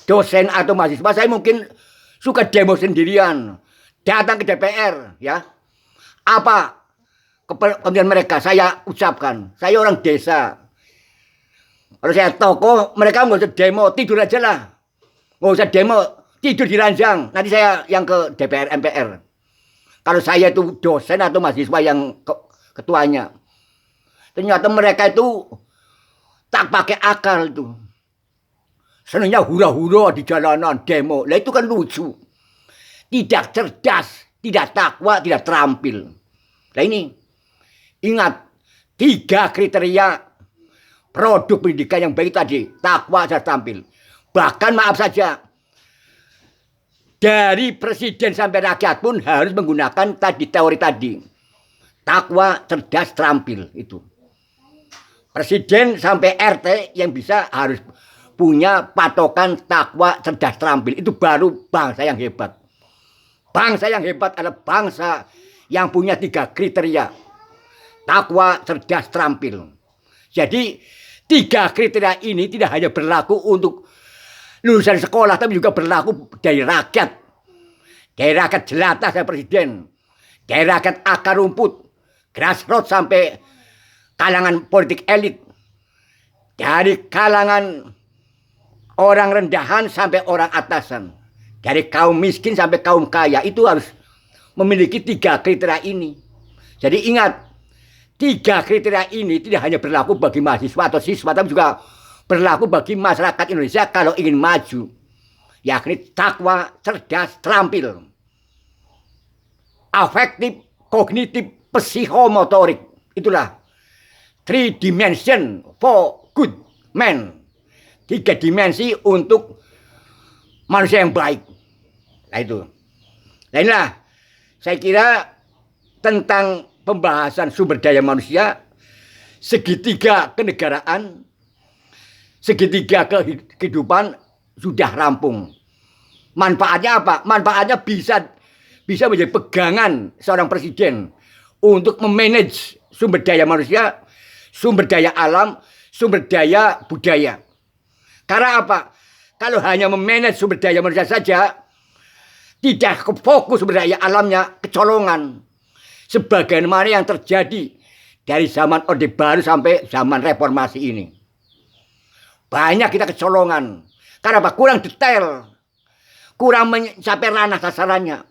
dosen atau mahasiswa, saya mungkin suka demo sendirian, datang ke DPR, ya. Apa kepentingan mereka saya ucapkan. Saya orang desa. Kalau saya tokoh, mereka nggak usah demo, tidur aja lah. Nggak usah demo, tidur di ranjang. Nanti saya yang ke DPR, MPR. Kalau saya itu dosen atau mahasiswa yang ketuanya. Ternyata mereka itu tak pakai akal itu. Senangnya hura-hura di jalanan, demo. Lah itu kan lucu. Tidak cerdas, tidak takwa, tidak terampil. Nah ini, ingat, 3 kriteria produk pendidikan yang baik tadi. Takwa dan terampil. Bahkan maaf saja, dari presiden sampai rakyat pun harus menggunakan teori tadi. Takwa, cerdas, terampil itu. Presiden sampai RT yang bisa harus punya patokan takwa, cerdas, terampil. Itu baru bangsa yang hebat. Bangsa yang hebat adalah bangsa yang punya 3 kriteria. Takwa, cerdas, terampil. Jadi 3 kriteria ini tidak hanya berlaku untuk lulusan sekolah, tapi juga berlaku dari rakyat. Dari rakyat jelata sampai presiden. Dari rakyat akar rumput. Grassroots sampai kalangan politik elit. Dari kalangan orang rendahan sampai orang atasan. Dari kaum miskin sampai kaum kaya. Itu harus memiliki 3 kriteria ini. Jadi ingat, 3 kriteria ini tidak hanya berlaku bagi mahasiswa atau siswa, tapi juga berlaku bagi masyarakat Indonesia kalau ingin maju. Yakni takwa, cerdas, terampil. Afektif, kognitif, psikomotorik. Itulah 3 dimension for good man. 3 dimensi untuk manusia yang baik. Nah itu. Nah inilah saya kira tentang pembahasan sumber daya manusia, segitiga kenegaraan, segitiga kehidupan sudah rampung. Manfaatnya apa? Manfaatnya bisa menjadi pegangan seorang presiden untuk memanage sumber daya manusia, sumber daya alam, sumber daya budaya. Karena apa? Kalau hanya memanage sumber daya manusia saja, tidak fokus sumber daya alamnya, kecolongan. Sebagaimana yang terjadi dari zaman Orde Baru sampai zaman reformasi ini. Banyak kita kecolongan. Karena apa? Kurang detail. Kurang mencapai ranah sasarannya.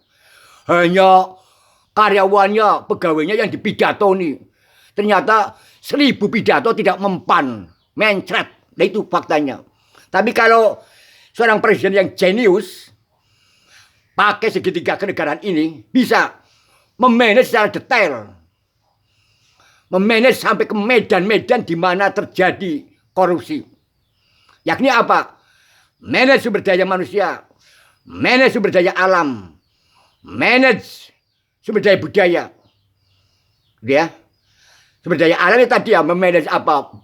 Hanya karyawannya, pegawainya yang dipidatoni. Ternyata 1000 pidato tidak mempan. Mencret. Nah itu faktanya. Tapi kalau seorang presiden yang jenius, pakai segitiga kenegaraan ini, bisa memanage secara detail. Memanage sampai ke medan-medan di mana terjadi korupsi. Yakni apa? Manage sumber daya manusia, manage sumber daya alam, manage sumber daya budaya. Ya. Sumber daya alam itu tadi ya, memanage apa?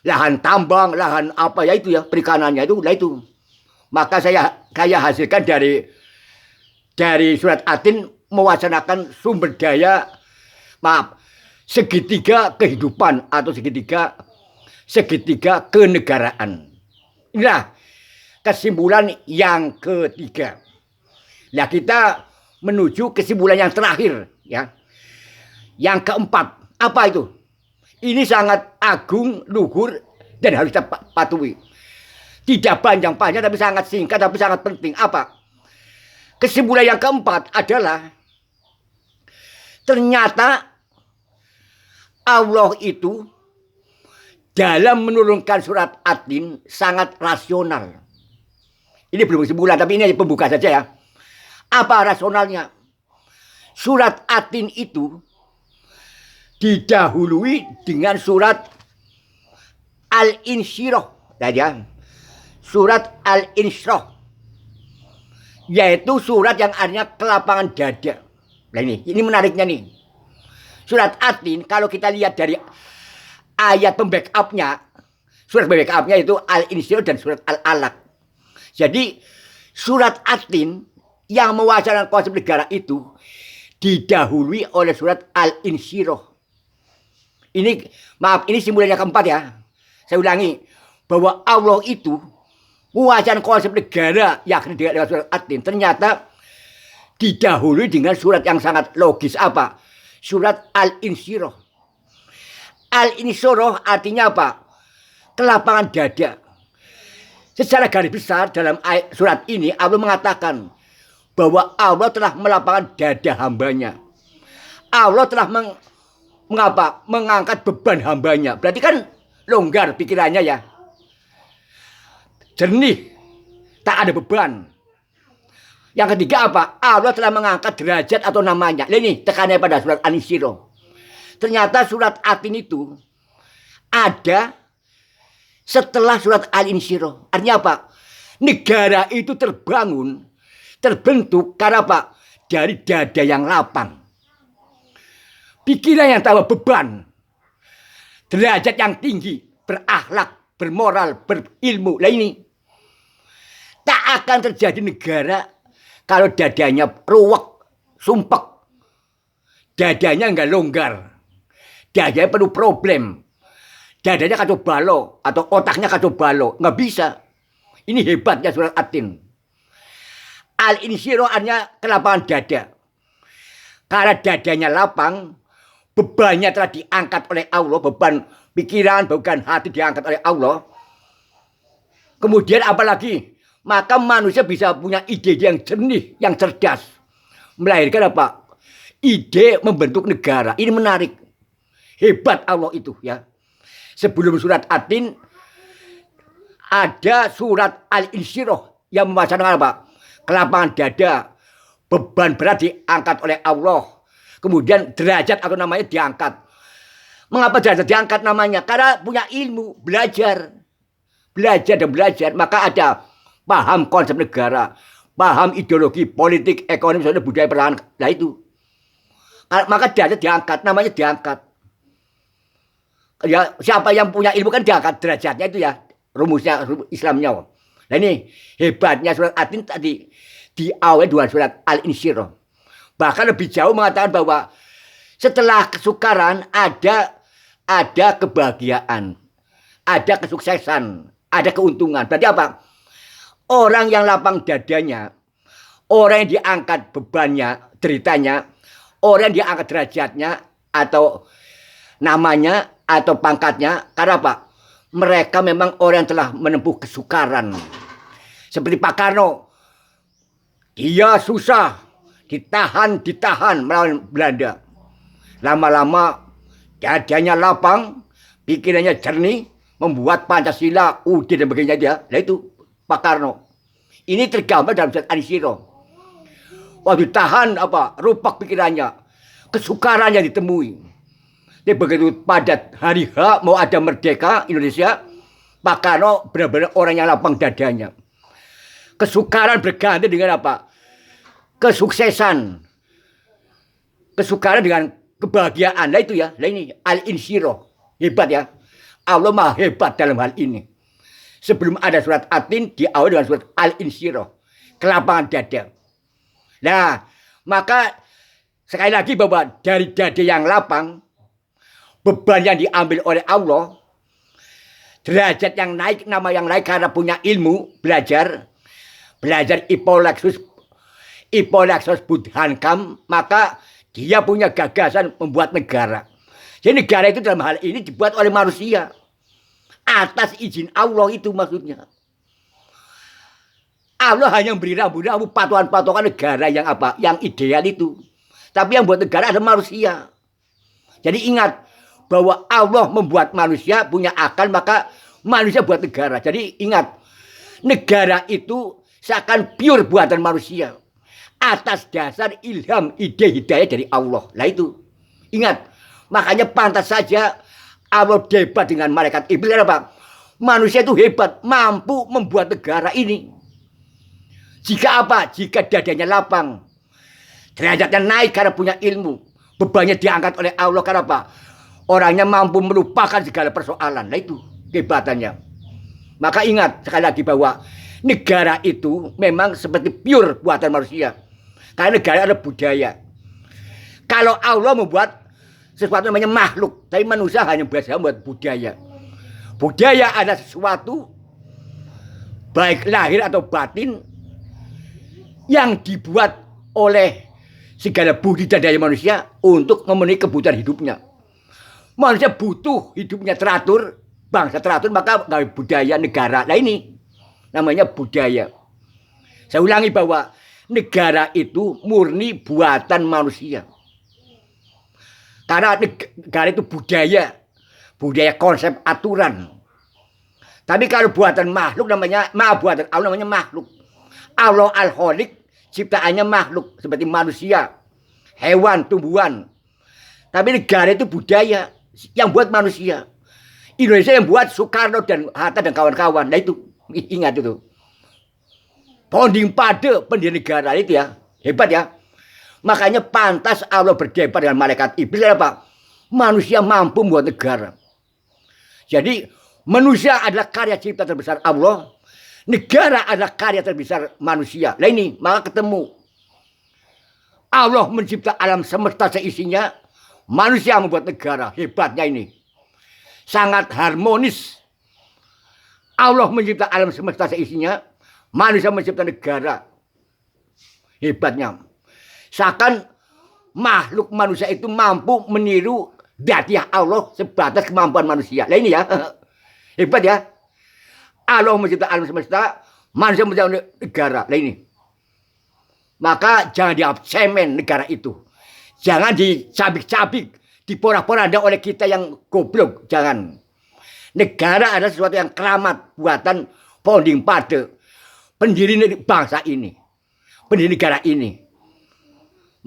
Lahan tambang, lahan apa ya itu ya, perikanannya itu, lah itu. Maka saya hasilkan dari surat Atin mewacanakan sumber daya, segitiga kehidupan atau segitiga kenegaraan. Inilah kesimpulan yang ketiga. Nah kita menuju kesimpulan yang terakhir, ya. Yang keempat, apa itu? Ini sangat agung, luhur, dan harus kita patuhi. Tidak panjang-panjang, tapi sangat singkat, tapi sangat penting. Apa? Kesimpulan yang keempat adalah ternyata Allah itu dalam menurunkan surat Atin sangat rasional. Ini belum kesimpulan, tapi ini pembuka saja ya. Apa rasionalnya? Surat Atin itu didahului dengan surat Al-Insyirah. Surat Al-Insyirah. Yaitu surat yang artinya kelapangan dada. Nah ini menariknya nih. Surat Atin kalau kita lihat dari ayat pembackup-nya, surat pembackup-nya itu Al-Insyirah dan surat Al-Alaq. Jadi surat Atin yang mewacanakan konsep negara itu didahului oleh surat Al-Insyirah. Ini simpulan yang keempat ya. Saya ulangi bahwa Allah itu Wacana konsep negara yakni dengan surat At-Tin ternyata didahului dengan surat yang sangat logis apa? Surat Al-Insyirah. Al-Insyirah artinya apa? Kelapangan dada. Secara garis besar dalam surat ini Allah mengatakan bahwa Allah telah melapangkan dada hambanya. Allah telah mengangkat beban hambanya. Berarti kan longgar pikirannya ya. Jernih, tak ada beban. Yang ketiga apa? Allah telah mengangkat derajat atau namanya. Ini tekannya pada surat An-Insyirah. Ternyata surat At-Tin itu ada setelah surat Al-Insyirah. Artinya apa? Negara itu terbangun, terbentuk karena apa? Dari dada yang lapang. Pikiran yang tambah beban. Derajat yang tinggi, berakhlak, bermoral, berilmu. Lah ini tak akan terjadi negara kalau dadanya ruwek, sumpek. Dadanya enggak longgar. Dadanya penuh problem. Dadanya kacau balau atau otaknya kacau balau. Nggak bisa. Ini hebatnya surat At-Tin. Al-Insyirah artinya kelapangan dada. Karena dadanya lapang, bebannya telah diangkat oleh Allah. Beban pikiran, beban hati diangkat oleh Allah. Kemudian apalagi? Maka manusia bisa punya ide yang jernih, yang cerdas. Melahirkan apa? Ide membentuk negara. Ini menarik. Hebat Allah itu ya. Sebelum surat At-Tin ada surat Al-Insyirah yang mewacanakan apa? Kelapangan dada, beban berat diangkat oleh Allah. Kemudian derajat atau namanya diangkat. Mengapa derajat diangkat namanya? Karena punya ilmu, belajar. Belajar dan belajar, maka ada paham konsep negara, paham ideologi, politik, ekonomi, sosial, budaya, perlahan. Nah itu. Maka derajat diangkat, namanya diangkat. Ya, siapa yang punya ilmu kan diangkat derajatnya itu ya. Rumusnya Islamnya. Nah ini hebatnya surat At-Tin tadi diawali dengan surat Al-Insyirah. Bahkan lebih jauh mengatakan bahwa setelah kesukaran ada kebahagiaan, ada kesuksesan, ada keuntungan. Berarti apa? Orang yang lapang dadanya, orang yang diangkat bebannya, deritanya, orang yang diangkat derajatnya atau namanya atau pangkatnya, karena apa? Mereka memang orang yang telah menempuh kesukaran. Seperti Pak Karno, dia susah, ditahan melawan Belanda. Lama-lama dadanya lapang, pikirannya jernih, membuat Pancasila, UUD dan sebagainya dia. Nah itu Pak Karno. Ini tergambar dalam surat Al-Insyirah. Waktu tahan apa? Rupak pikirannya, kesukarannya ditemui. Jadi begitu pada hari H mau ada merdeka Indonesia, Pak Karno benar-benar orang yang lapang dadanya. Kesukaran berganti dengan apa? Kesuksesan. Kesukaran dengan kebahagiaan. Nah itu ya. Nah ini Al-Insyirah. Hebat ya. Allah maha hebat dalam hal ini. Sebelum ada surat At-Tin diawali dengan surat Al-Insyirah. Kelapangan dada. Nah, maka sekali lagi bahwa dari dada yang lapang, beban yang diambil oleh Allah, derajat yang naik, nama yang naik karena punya ilmu, belajar Ipolexus Budhankam, maka dia punya gagasan membuat negara. Jadi negara itu dalam hal ini dibuat oleh manusia atas izin Allah itu maksudnya. Allah hanya memberi rambu-rambu patokan-patokan negara yang apa? Yang ideal itu. Tapi yang buat negara ada manusia. Jadi ingat bahwa Allah membuat manusia punya akal, maka manusia buat negara. Jadi ingat, negara itu seakan pure buatan manusia atas dasar ilham, ide, hidayah dari Allah. Nah itu ingat, makanya pantas saja Allah debat dengan malaikat iblis. Apa? Manusia itu hebat, mampu membuat negara ini. Jika apa? Jika dadanya lapang, derajatnya naik karena punya ilmu, bebannya diangkat oleh Allah karena apa? Orangnya mampu melupakan segala persoalan. Nah itu kehebatannya. Maka ingat sekali lagi bahwa negara itu memang seperti pure buatan manusia. Karena negara ada budaya. Kalau Allah membuat sesuatu namanya makhluk, tapi manusia hanya biasa membuat budaya. Budaya ada sesuatu baik lahir atau batin, yang dibuat oleh segala budi dan daya manusia untuk memenuhi kebutuhan hidupnya. Manusia butuh hidupnya teratur, bangsa teratur, maka gawe budaya negara. Nah ini namanya budaya. Saya ulangi bahwa negara itu murni buatan manusia. Karena negara itu budaya, budaya konsep aturan. Tapi kalau buatan makhluk namanya, buatan Allah namanya makhluk. Allah Al-Khaliq ciptaannya makhluk seperti manusia, hewan, tumbuhan. Tapi negara itu budaya yang buat manusia. Indonesia yang buat Soekarno dan Hatta dan kawan-kawan. Nah itu ingat itu. Founding pada pendiri negara itu ya, hebat ya. Makanya pantas Allah berdebat dengan malaikat iblis apa? Manusia mampu membuat negara. Jadi manusia adalah karya cipta terbesar Allah. Negara adalah karya terbesar manusia. Nah ini maka ketemu. Allah mencipta alam semesta seisinya. Manusia membuat negara. Hebatnya ini. Sangat harmonis. Allah mencipta alam semesta seisinya. Manusia mencipta negara. Hebatnya. Seakan makhluk manusia itu mampu meniru dzatiyah Allah sebatas kemampuan manusia. Nah ini ya. Hebat ya. Allah mencipta alam semesta, manusia mencipta negara. Nah ini. Maka jangan dianggap cemen negara itu. Jangan dicabik-cabik, diporak-poranda oleh kita yang goblok. Jangan. Negara adalah sesuatu yang keramat buatan founding father, pendiri bangsa ini, pendiri negara ini.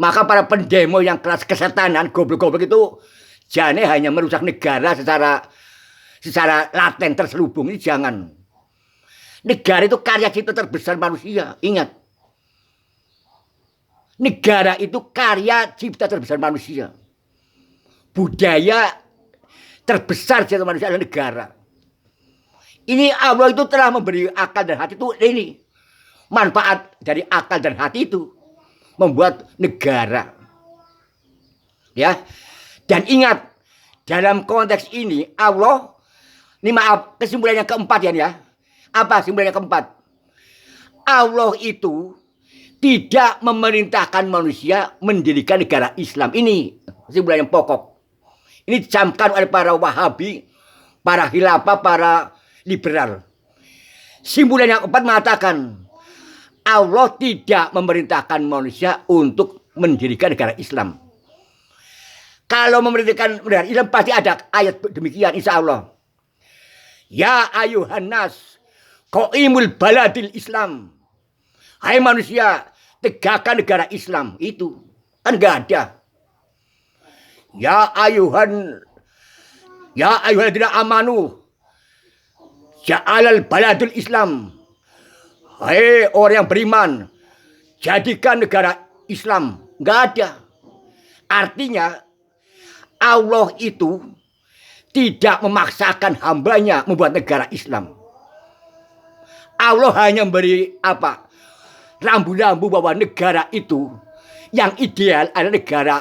Maka para pendemo yang kelas kesetanan, goblok-goblok itu jangan hanya merusak negara secara laten terselubung. Ini jangan. Negara itu karya cipta terbesar manusia. Ingat. Negara itu karya cipta terbesar manusia. Budaya terbesar cipta manusia adalah negara. Ini Allah itu telah memberi akal dan hati itu ini. Manfaat dari akal dan hati itu membuat negara. Ya. Dan ingat, dalam konteks ini Allah, ini maaf, kesimpulan yang keempat ya. Apa kesimpulan yang keempat? Allah itu tidak memerintahkan manusia mendirikan negara Islam. Ini kesimpulan yang pokok. Ini dicamkan oleh para Wahabi, para Khilafah, para liberal. Kesimpulan yang keempat mengatakan Allah tidak memerintahkan manusia untuk mendirikan negara Islam. Kalau memerintahkan negara Islam pasti ada ayat demikian insya Allah. Ya ayuhan nas qaimul baladil Islam. Hai manusia, tegakkan negara Islam. Itu kan enggak ada. Ya ayyuhalladzina amanu ja'alal baladul Islam. Hai orang yang beriman, jadikan negara Islam. Enggak ada. Artinya Allah itu tidak memaksakan hambanya membuat negara Islam. Allah hanya memberi apa? Rambu-rambu bahwa negara itu yang ideal adalah negara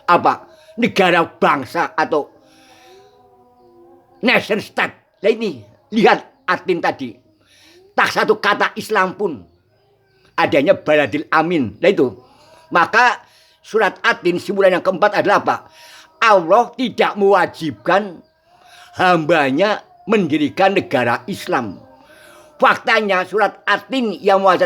apa? Negara bangsa atau nation state. Nah ini lihat Atin tadi. Tak satu kata Islam pun adanya baladil amin. Nah itu. Maka surat Atin simpulan yang keempat adalah apa? Allah tidak mewajibkan hambanya mendirikan negara Islam. Faktanya surat Atin yang mewajibkan